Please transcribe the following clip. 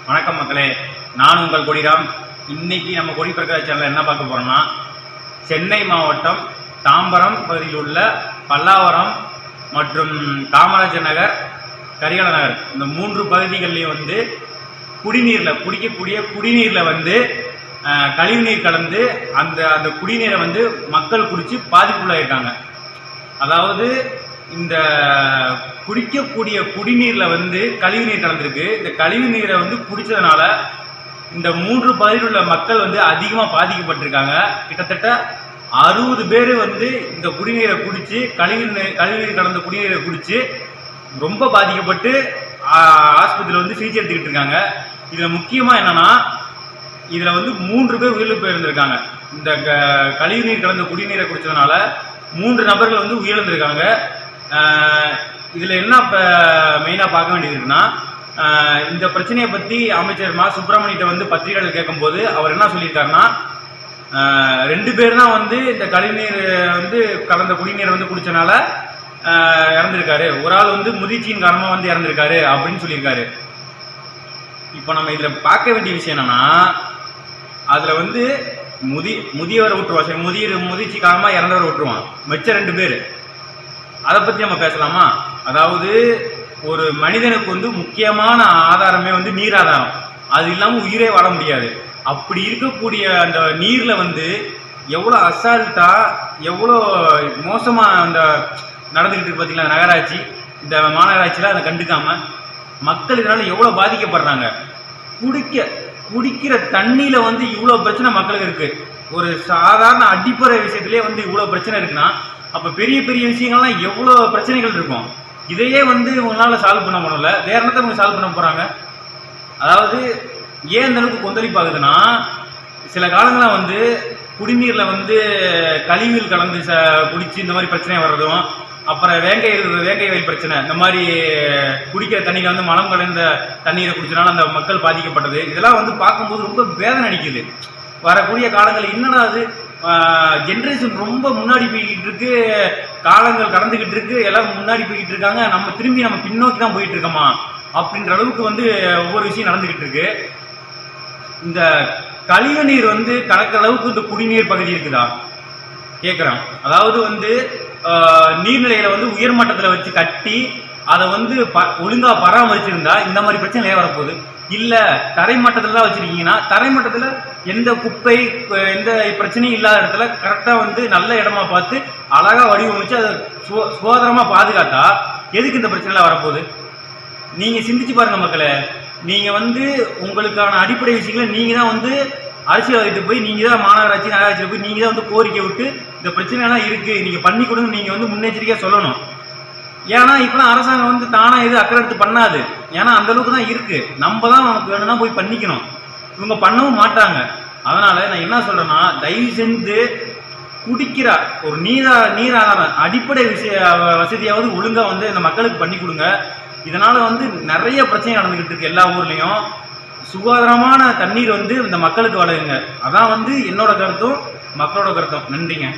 வணக்கம் மக்களே, நான் உங்கள் கொடிராம். இன்னைக்கு நம்ம கொடி பிரகார சேனல் என்ன பார்க்க போறோம்னா, சென்னை மாவட்டம் தாம்பரம் பகுதியில் உள்ள பல்லாவரம் மற்றும் காமராஜர் நகர், கரிகால நகர் இந்த 3 பகுதிகளிலையும் குடிநீரில் குடிக்கக்கூடிய குடிநீரில் கழிவுநீர் கலந்து அந்த குடிநீரை மக்கள் குடிச்சு பாதிப்புள்ளாயிருக்காங்க. அதாவது இந்த குடிக்கக்கூடிய குடிநீர்ல கழிவுநீர் கலந்துருக்கு. இந்த கழிவு நீரை குடிச்சதுனால இந்த 3 பகுதியில் உள்ள மக்கள் அதிகமா பாதிக்கப்பட்டிருக்காங்க. கிட்டத்தட்ட 60 பேர் இந்த குடிநீரை குடிச்சு கழிவுநீர் கலந்த குடிநீரை குடிச்சு ரொம்ப பாதிக்கப்பட்டு ஆஸ்பத்திரியில் சிகிச்சை எடுத்துக்கிட்டு இருக்காங்க. இதுல முக்கியமா என்னன்னா, இதுல 3 பேர் உயிரிழப்பு இருந்திருக்காங்க. இந்த கழிவுநீர் கலந்த குடிநீரை குடிச்சதுனால 3 நபர்கள் உயிரிழந்திருக்காங்க. இதுல என்ன மெயினா பார்க்க வேண்டியது இருக்குன்னா, இந்த பிரச்சனையை பத்தி அமைச்சர் மா சுப்பிரமணியிட்ட பத்திரிகைகள் கேட்கும் போது அவர் என்ன சொல்லியிருக்காருன்னா, 2 பேர் தான் இந்த கழிவுநீர் கலந்த குடிநீரை குடிச்சனால இறந்திருக்காரு. ஒரு ஆள் முதிர்ச்சியின் காரணமா இறந்திருக்காரு அப்படின்னு சொல்லியிருக்காரு. இப்ப நம்ம இதுல பார்க்க வேண்டிய விஷயம் என்னன்னா, அதுல முதியவரை விட்டுருவான், முதிர்ச்சி காரணமா இறந்தவரை விட்டுருவான், மிச்ச 2 பேர். அதை பத்தி நம்ம பேசலாமா? அதாவது ஒரு மனிதனுக்கு முக்கியமான ஆதாரமே நீர் ஆதாரம். அது இல்லாம உயிரே வாழ முடியாது. அப்படி இருக்கக்கூடிய அந்த நீர்ல எவ்வளவு அசால்ட்டா, எவ்வளோ மோசமா நடந்துகிட்டு இருக்கு பாத்தீங்களா நகராட்சி. இந்த மாநகராட்சியில அதை கண்டுக்காம மக்கள் இதனால எவ்வளவு பாதிக்கப்படுறாங்க. குடிக்கிற தண்ணியில இவ்வளவு பிரச்சனை மக்களுக்கு இருக்கு. ஒரு சாதாரண அடிப்படை விஷயத்திலே இவ்வளவு பிரச்சனை இருக்குன்னா, அப்ப பெரிய பெரிய விஷயங்கள்லாம் எவ்வளவு பிரச்சனைகள் இருக்கும். இதையே உங்களால சால்வ் பண்ண முடியல, வேற என்னத்தை சால்வ் பண்ண போறாங்க? அதாவது ஏன் இந்த அளவுக்கு கொந்தளிப்பாகுதுன்னா, சில காலங்களா குடிநீர்ல கழிவுகள் கலந்து குடிச்சு இந்த மாதிரி பிரச்சனை வர்றதும், அப்புறம் வேங்கை வயல் பிரச்சனை, இந்த மாதிரி குடிக்கிற தண்ணியில மலம் கலந்த தண்ணீரை குடிச்சனால அந்த மக்கள் பாதிக்கப்பட்டது, இதெல்லாம் பார்க்கும்போது ரொம்ப வேதனை அடிக்குது. வரக்கூடிய காலங்கள் என்னடா அது, ஜெனரேஷன் ரொம்ப முன்னாடி போய்கிட்டு இருக்கு, காலங்கள் கடந்துகிட்டு இருக்கு, எல்லாம் முன்னாடி போய்கிட்டு இருக்காங்க, நம்ம திரும்பி நம்ம பின்னோக்கி தான் போயிட்டு இருக்கோமா அப்படின்ற அளவுக்கு ஒவ்வொரு விஷயம் நடந்துகிட்டு இருக்கு. இந்த கழிவு நீர் கலக்கிற அளவுக்கு இந்த குடிநீர் பகுதி இருக்குதா கேட்கிறோம். அதாவது நீர்நிலைகளை உயர்மட்டத்தில் வச்சு கட்டி அதை ஒழுங்கா பராமரிச்சிருந்தா இந்த மாதிரி பிரச்சனை வரப்போகுது. இல்ல தரைமட்டத்துல தான் வச்சிருக்கீங்கன்னா, தரைமட்டத்துல எந்த குப்பை எந்த பிரச்சனையும் இல்லாத இடத்துல கரெக்டா நல்ல இடமா பார்த்து அழகா வடிவமைச்சு அதை சுகாதாரமா பாதுகாத்தா எதுக்கு இந்த பிரச்சனை எல்லாம் வரப்போகுது? நீங்க சிந்திச்சு பாருங்க மக்களே. நீங்க உங்களுக்கான அடிப்படை விஷயங்களை நீங்க தான் அரசியல்வாதிட்டு போய், நீங்க தான் மாநகராட்சி நகராட்சியில் போய் நீங்க தான் கோரிக்கை விட்டு இந்த பிரச்சனை எல்லாம் இருக்கு, நீங்க பண்ணி கொடுங்க, நீங்க முன்னெச்சரிக்கையா சொல்லணும். ஏன்னா இப்பெல்லாம் அரசாங்கம் தானா எது அக்கறை எடுத்து பண்ணாது. ஏன்னா அந்த அளவுக்கு தான் இருக்கு. நம்ம தான் நமக்கு வேணும்னா போய் பண்ணிக்கணும். இவங்க பண்ணவும் மாட்டாங்க. அதனால நான் என்ன சொல்றேன்னா, தயவு செஞ்சு குடிக்கிற ஒரு நீர் ஆதாரம் அடிப்படை வசதியாவது ஒழுங்கா இந்த மக்களுக்கு பண்ணி கொடுங்க. இதனால நிறைய பிரச்சனை நடந்துகிட்டு இருக்கு எல்லா ஊர்லயும். சுகாதாரமான தண்ணீர் இந்த மக்களுக்கு வழங்குங்க. அதான் என்னோட கருத்தும் மக்களோட கருத்தும். நன்றிங்க.